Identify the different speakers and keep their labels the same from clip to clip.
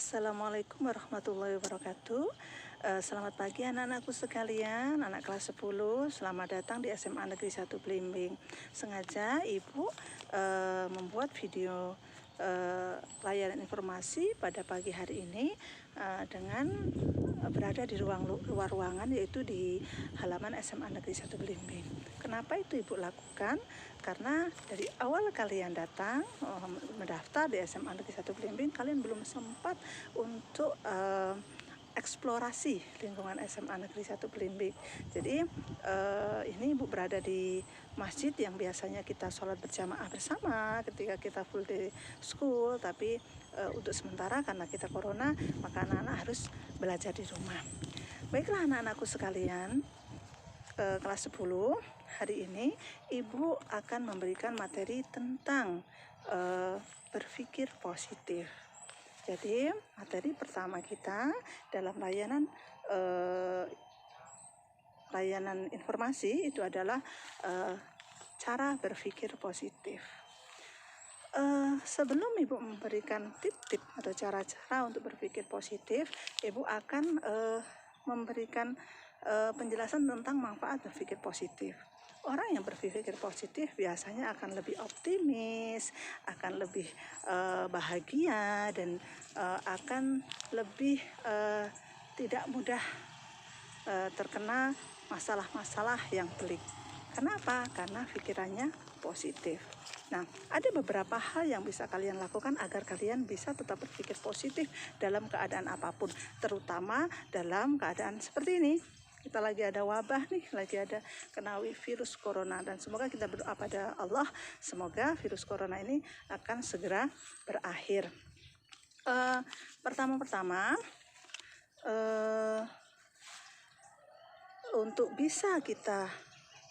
Speaker 1: Assalamualaikum warahmatullahi wabarakatuh. Selamat pagi anak-anakku sekalian, anak kelas 10. Selamat datang di SMA Negeri 1 Blimbing. Sengaja Ibu membuat video layanan informasi pada pagi hari ini dengan berada di luar ruangan, yaitu di halaman SMA Negeri 1 Blimbing. Kenapa itu Ibu lakukan? Karena dari awal kalian datang mendaftar di SMA Negeri 1 Blimbing, kalian belum sempat untuk eksplorasi lingkungan SMA Negeri 1 Blimbing. Jadi ini Ibu berada di masjid yang biasanya kita sholat berjamaah bersama ketika kita full day school, tapi untuk sementara karena kita corona, maka anak-anak harus belajar di rumah. Baiklah anak-anakku sekalian, kelas 10, hari ini Ibu akan memberikan materi tentang berpikir positif. Jadi materi pertama kita dalam layanan informasi itu adalah cara berpikir positif. Sebelum Ibu memberikan tip-tip atau cara-cara untuk berpikir positif, Ibu akan memberikan penjelasan tentang manfaat berpikir positif. Orang yang berpikir positif biasanya akan lebih optimis, akan lebih bahagia, dan akan lebih tidak mudah terkena masalah-masalah yang pelik. Kenapa? Karena pikirannya positif. Nah, ada beberapa hal yang bisa kalian lakukan agar kalian bisa tetap berpikir positif dalam keadaan apapun, terutama dalam keadaan seperti ini. Kita lagi ada wabah nih, lagi ada kena virus corona, dan semoga kita berdoa pada Allah, semoga virus corona ini akan segera berakhir. Pertama-tama, untuk bisa kita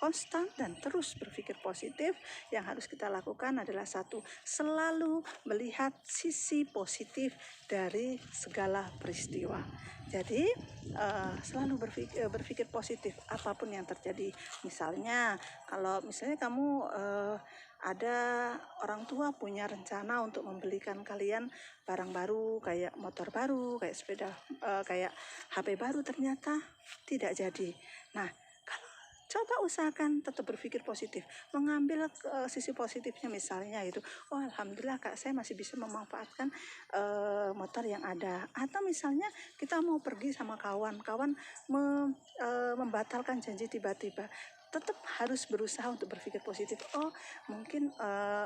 Speaker 1: konstan dan terus berpikir positif, yang harus kita lakukan adalah satu, selalu melihat sisi positif dari segala peristiwa. Jadi selalu berpikir positif apapun yang terjadi. Misalnya kalau kamu ada orang tua punya rencana untuk membelikan kalian barang baru, kayak motor baru, kayak sepeda, kayak HP baru, ternyata tidak jadi. Nah, coba usahakan tetap berpikir positif, mengambil sisi positifnya. Misalnya itu, oh alhamdulillah Kak, saya masih bisa memanfaatkan motor yang ada. Atau misalnya kita mau pergi sama kawan membatalkan janji tiba-tiba, tetap harus berusaha untuk berpikir positif. Oh mungkin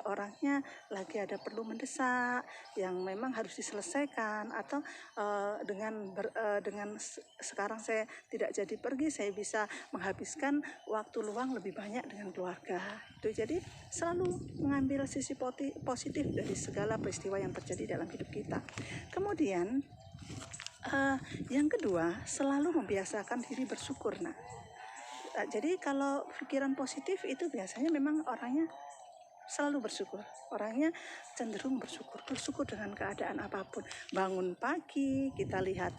Speaker 1: orangnya lagi ada perlu mendesak yang memang harus diselesaikan, atau dengan sekarang saya tidak jadi pergi, saya bisa menghabiskan waktu luang lebih banyak dengan keluarga. Itu jadi selalu mengambil sisi positif dari segala peristiwa yang terjadi dalam hidup kita. Kemudian yang kedua, selalu membiasakan diri bersyukur. Jadi kalau pikiran positif itu biasanya memang orangnya selalu bersyukur, orangnya cenderung bersyukur dengan keadaan apapun. Bangun pagi, kita lihat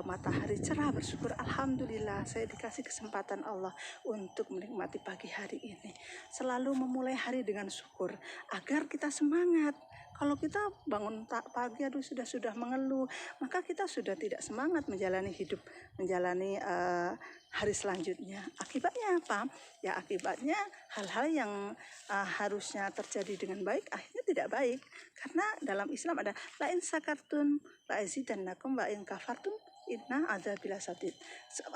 Speaker 1: matahari cerah, bersyukur, alhamdulillah saya dikasih kesempatan Allah untuk menikmati pagi hari ini. Selalu memulai hari dengan syukur agar kita semangat. Kalau kita bangun pagi sudah mengeluh, maka kita sudah tidak semangat menjalani hidup, menjalani hari selanjutnya. Akibatnya apa? Ya akibatnya hal-hal yang harusnya terjadi dengan baik akhirnya tidak baik. Karena dalam Islam ada la in sakartum la azidannakum wa in kafartum inna adzabil sadid.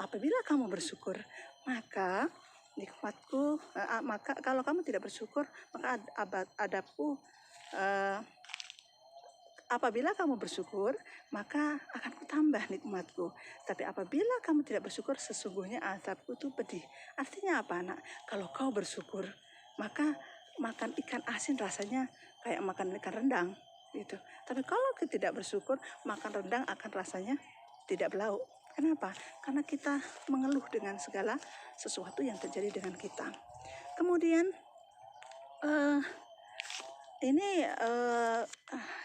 Speaker 1: Apabila kamu bersyukur, maka nikmatku, maka kalau kamu tidak bersyukur, maka adabku, apabila kamu bersyukur, maka akan kutambah nikmatku. Tapi apabila kamu tidak bersyukur, sesungguhnya azabku itu pedih. Artinya apa, Nak? Kalau kau bersyukur, maka makan ikan asin rasanya kayak makan ikan rendang gitu. Tapi kalau kita tidak bersyukur, makan rendang akan rasanya tidak belauk. Kenapa? Karena kita mengeluh dengan segala sesuatu yang terjadi dengan kita. Kemudian ini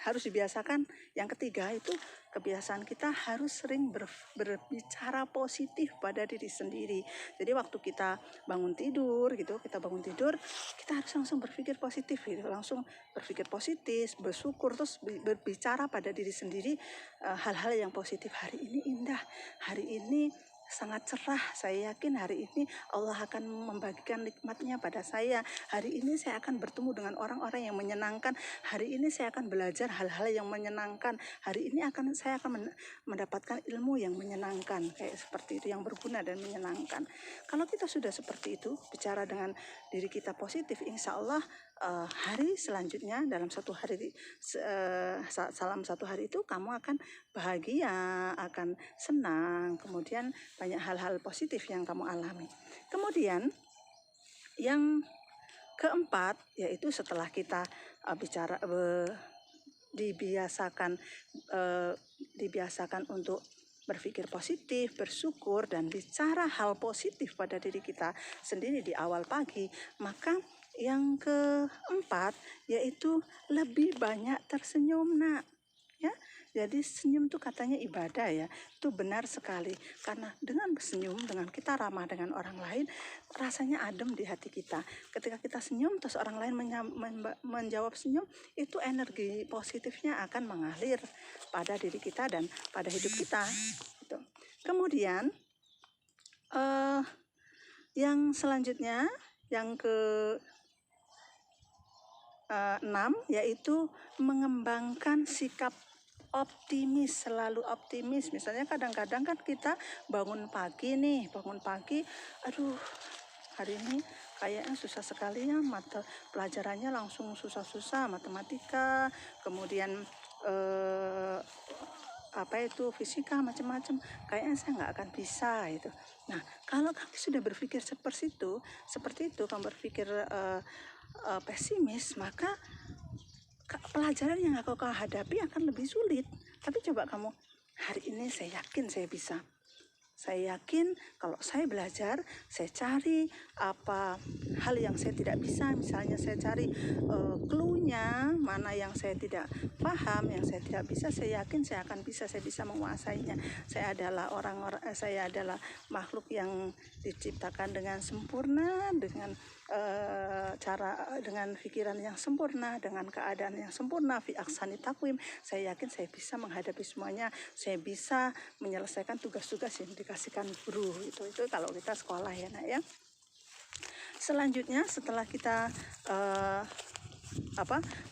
Speaker 1: harus dibiasakan. Yang ketiga itu kebiasaan kita harus sering berbicara positif pada diri sendiri. Jadi waktu kita bangun tidur gitu, kita harus langsung berpikir positif gitu, langsung berpikir positif, bersyukur, terus berbicara pada diri sendiri hal-hal yang positif. Hari ini indah, hari ini sangat cerah, saya yakin hari ini Allah akan membagikan nikmatnya pada saya. Hari ini saya akan bertemu dengan orang-orang yang menyenangkan. Hari ini saya akan belajar hal-hal yang menyenangkan. Hari ini saya akan mendapatkan ilmu yang menyenangkan, kayak seperti itu, yang berguna dan menyenangkan. Kalau kita sudah seperti itu, bicara dengan diri kita positif, insya Allah hari selanjutnya dalam satu hari salam satu hari itu kamu akan bahagia, akan senang, kemudian banyak hal-hal positif yang kamu alami. Kemudian yang keempat yaitu setelah kita dibiasakan untuk berpikir positif, bersyukur, dan bicara hal positif pada diri kita sendiri di awal pagi, maka yang keempat yaitu lebih banyak tersenyum, nak. Ya, jadi senyum itu katanya ibadah ya, itu benar sekali. Karena dengan senyum, dengan kita ramah dengan orang lain, rasanya adem di hati kita. Ketika kita senyum, terus orang lain menjawab senyum, itu energi positifnya akan mengalir pada diri kita dan pada hidup kita. Gitu. Kemudian yang selanjutnya, yang ke 6 yaitu mengembangkan sikap optimis, selalu optimis. Misalnya kadang-kadang kan kita bangun pagi, aduh hari ini kayaknya susah sekali ya, mata pelajarannya langsung susah-susah, matematika, kemudian fisika, macam-macam, kayaknya saya nggak akan bisa itu. Nah, kalau kamu sudah berpikir seperti itu, kamu berpikir pesimis, maka pelajaran yang kau hadapi akan lebih sulit. Tapi coba kamu, hari ini saya yakin saya bisa. Saya yakin kalau saya belajar, saya cari apa hal yang saya tidak bisa, misalnya saya cari clue-nya, mana yang saya tidak paham, yang saya tidak bisa, saya yakin saya akan bisa, saya bisa menguasainya. Saya adalah makhluk yang diciptakan dengan sempurna, dengan dengan pikiran yang sempurna, dengan keadaan yang sempurna, fi ahsani taqwim. Saya yakin saya bisa menghadapi semuanya, saya bisa menyelesaikan tugas-tugas yang dikasihkan guru. Itu kalau kita sekolah ya, nak ya. Selanjutnya setelah kita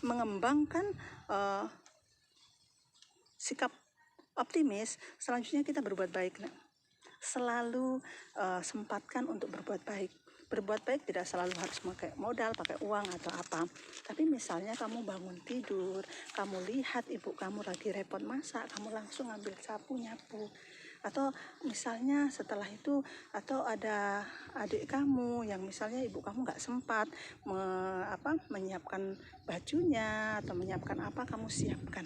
Speaker 1: mengembangkan sikap optimis, selanjutnya kita berbuat baik, nak. Selalu sempatkan untuk berbuat baik. Berbuat baik tidak selalu harus pakai modal, pakai uang atau apa. Tapi misalnya kamu bangun tidur, kamu lihat ibu kamu lagi repot masak, kamu langsung ambil sapu nyapu. Atau misalnya setelah itu, atau ada adik kamu yang misalnya ibu kamu nggak sempat menyiapkan bajunya atau menyiapkan apa, kamu siapkan.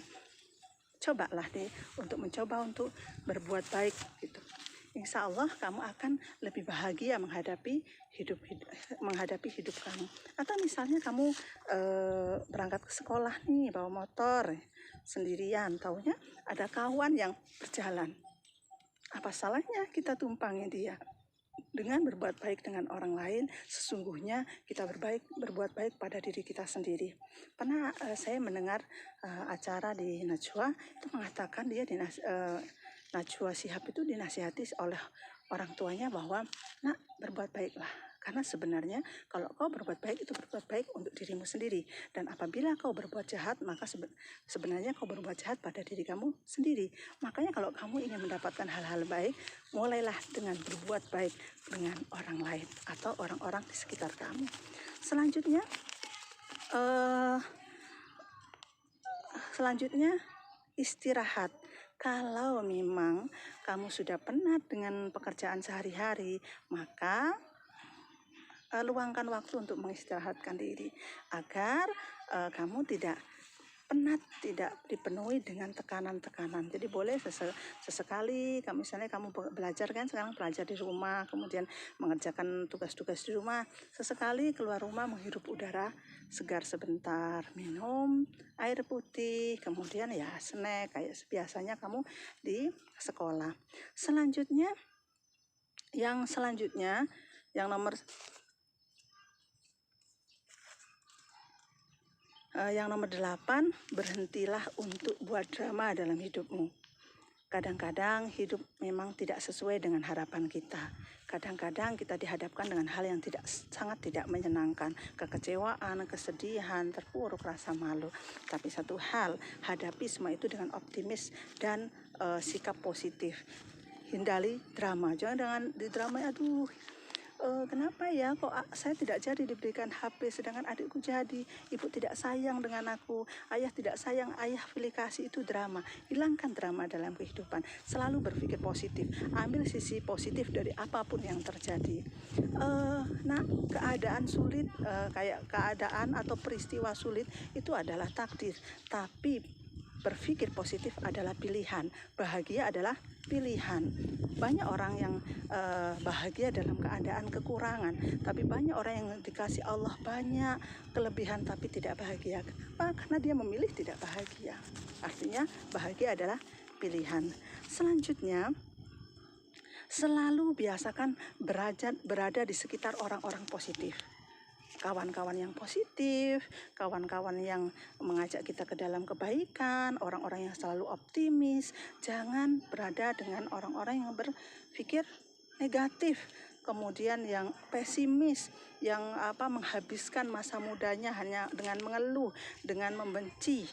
Speaker 1: Cobalah deh mencoba untuk berbuat baik gitu. Insya Allah kamu akan lebih bahagia menghadapi hidup kamu. Atau misalnya kamu berangkat ke sekolah nih, bawa motor sendirian, taunya ada kawan yang berjalan. Apa salahnya kita tumpangi dia? Dengan berbuat baik dengan orang lain, sesungguhnya kita berbuat baik pada diri kita sendiri. Pernah saya mendengar acara di Najwa itu mengatakan Najwa Shihab itu dinasihati oleh orang tuanya bahwa, nak, berbuat baiklah. Karena sebenarnya kalau kau berbuat baik, itu berbuat baik untuk dirimu sendiri. Dan apabila kau berbuat jahat, maka sebenarnya kau berbuat jahat pada diri kamu sendiri. Makanya kalau kamu ingin mendapatkan hal-hal baik, mulailah dengan berbuat baik dengan orang lain atau orang-orang di sekitar kamu. Selanjutnya istirahat. Kalau memang kamu sudah penat dengan pekerjaan sehari-hari, maka luangkan waktu untuk mengistirahatkan diri agar kamu tidak penat, tidak dipenuhi dengan tekanan-tekanan. Jadi boleh sesekali, misalnya kamu belajar kan, sekarang belajar di rumah, kemudian mengerjakan tugas-tugas di rumah, sesekali keluar rumah menghirup udara segar sebentar, minum air putih, kemudian ya snack kayak biasanya kamu di sekolah. Selanjutnya yang nomor yang nomor 8, berhentilah untuk buat drama dalam hidupmu. Kadang-kadang hidup memang tidak sesuai dengan harapan kita. Kadang-kadang kita dihadapkan dengan hal yang sangat tidak menyenangkan, kekecewaan, kesedihan, terpuruk, rasa malu. Tapi satu hal, hadapi semua itu dengan optimis dan sikap positif. Hindari drama. Jangan dengan di drama, aduh, kenapa ya kok saya tidak jadi diberikan HP sedangkan adikku jadi, ibu tidak sayang dengan aku, ayah tidak sayang, ayah pilih kasih. Itu drama. Hilangkan drama dalam kehidupan, selalu berpikir positif, ambil sisi positif dari apapun yang terjadi. Keadaan sulit, kayak keadaan atau peristiwa sulit itu adalah takdir, tapi berpikir positif adalah pilihan, bahagia adalah pilihan. Banyak orang yang bahagia dalam keadaan kekurangan, tapi banyak orang yang dikasih Allah banyak kelebihan tapi tidak bahagia. Kenapa? Karena dia memilih tidak bahagia. Artinya bahagia adalah pilihan. Selanjutnya, selalu biasakan berada di sekitar orang-orang positif. Kawan-kawan yang positif, kawan-kawan yang mengajak kita ke dalam kebaikan, orang-orang yang selalu optimis. Jangan berada dengan orang-orang yang berpikir negatif, kemudian yang pesimis, yang menghabiskan masa mudanya hanya dengan mengeluh, dengan membenci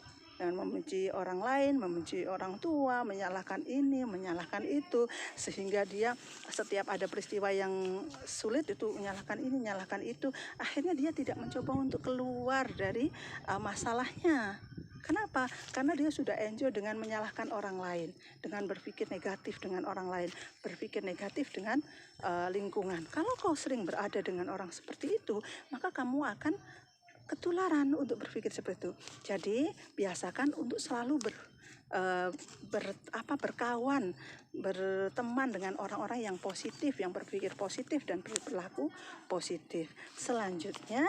Speaker 1: orang lain, membenci orang tua, menyalahkan ini, menyalahkan itu, sehingga dia setiap ada peristiwa yang sulit itu menyalahkan ini, menyalahkan itu. Akhirnya dia tidak mencoba untuk keluar dari masalahnya. Kenapa? Karena dia sudah enjoy dengan menyalahkan orang lain, dengan berpikir negatif dengan orang lain, berpikir negatif dengan lingkungan. Kalau kau sering berada dengan orang seperti itu, maka kamu akan ketularan untuk berpikir seperti itu. Jadi biasakan untuk selalu berkawan, berteman dengan orang-orang yang positif, yang berpikir positif dan berperilaku positif. Selanjutnya,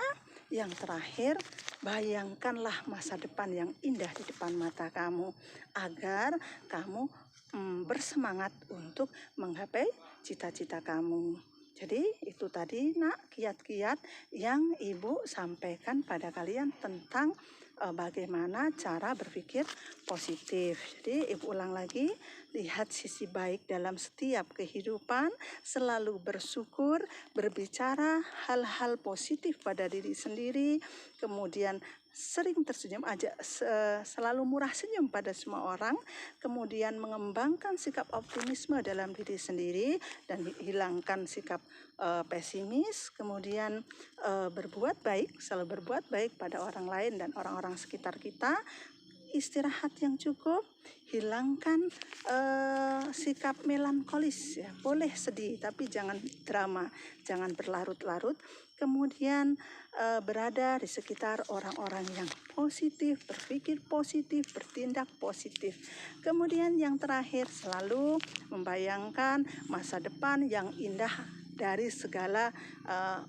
Speaker 1: yang terakhir, bayangkanlah masa depan yang indah di depan mata kamu agar kamu bersemangat untuk menggapai cita-cita kamu. Jadi itu tadi kiat-kiat yang Ibu sampaikan pada kalian tentang bagaimana cara berpikir positif. Jadi Ibu ulang lagi, lihat sisi baik dalam setiap kehidupan, selalu bersyukur, berbicara hal-hal positif pada diri sendiri, kemudian sering tersenyum aja, selalu murah senyum pada semua orang, kemudian mengembangkan sikap optimisme dalam diri sendiri dan hilangkan sikap pesimis, kemudian berbuat baik, selalu berbuat baik pada orang lain dan orang-orang sekitar kita, istirahat yang cukup, hilangkan sikap melankolis, ya. Boleh sedih tapi jangan drama, jangan berlarut-larut. Kemudian berada di sekitar orang-orang yang positif, berpikir positif, bertindak positif. Kemudian yang terakhir, selalu membayangkan masa depan yang indah dari segala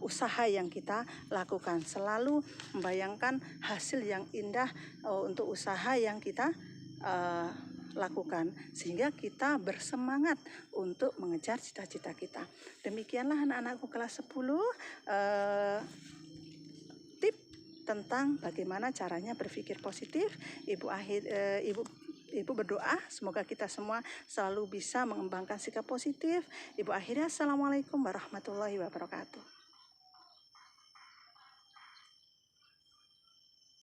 Speaker 1: usaha yang kita lakukan. Selalu membayangkan hasil yang indah untuk usaha yang kita lakukan, sehingga kita bersemangat untuk mengejar cita-cita kita. Demikianlah anak-anakku kelas 10 tip tentang bagaimana caranya berpikir positif. Ibu berdoa semoga kita semua selalu bisa mengembangkan sikap positif. Ibu akhirnya, assalamualaikum warahmatullahi wabarakatuh.